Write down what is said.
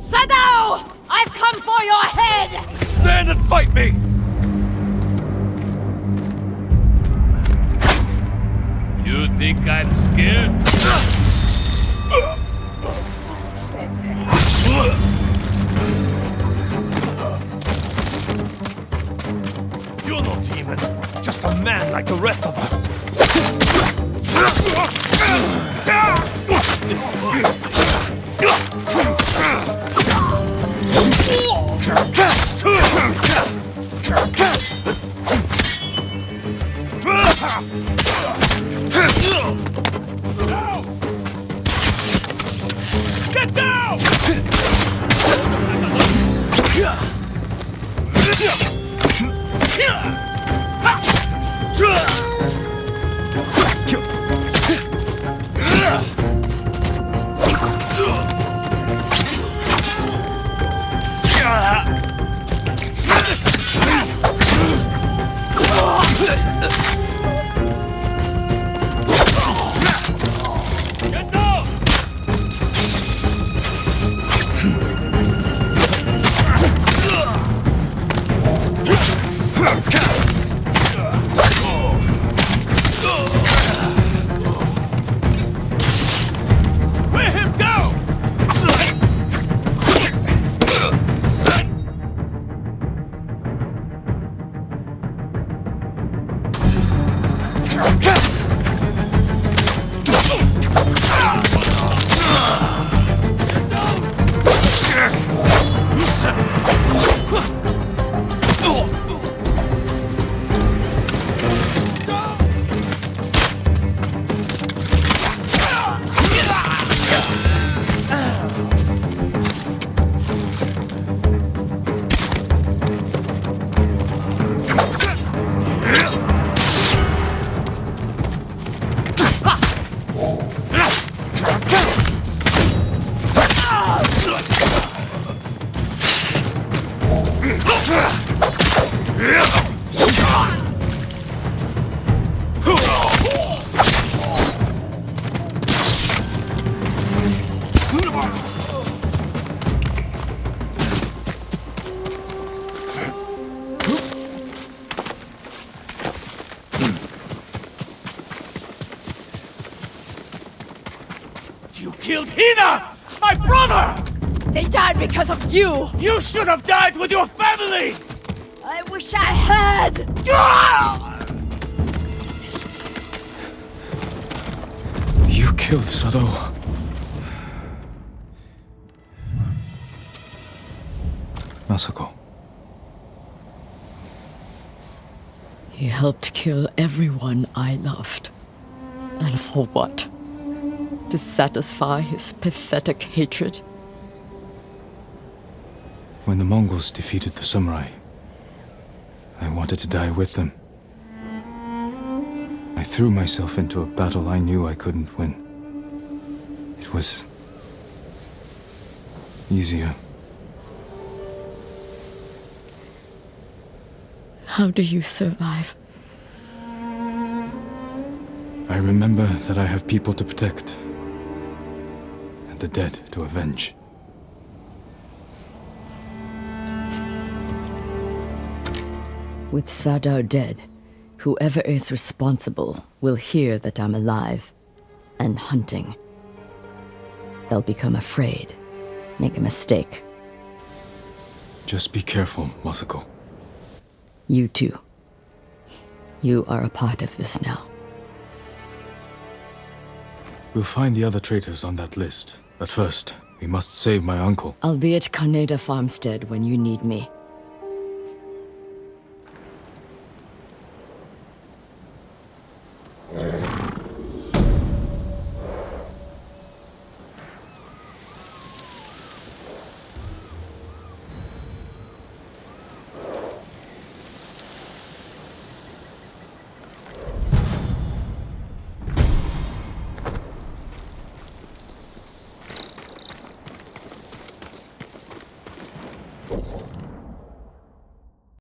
Sado! I've come for your head! Stand and fight me! You think I'm scared? You're not even just a man like the rest of us. Get down! Get down! Let him go! You killed Hina! My brother! They died because of you! You should have died with your family! I wish I had! You killed Sado. Masako. He helped kill everyone I loved. And for what? To satisfy his pathetic hatred? When the Mongols defeated the samurai, I wanted to die with them. I threw myself into a battle I knew I couldn't win. It was easier. How do you survive? I remember that I have people to protect, and the dead to avenge. With Sado dead, whoever is responsible will hear that I'm alive and hunting. They'll become afraid, make a mistake. Just be careful, Masako. You too. You are a part of this now. We'll find the other traitors on that list, but first, we must save my uncle. I'll be at Kaneda Farmstead when you need me.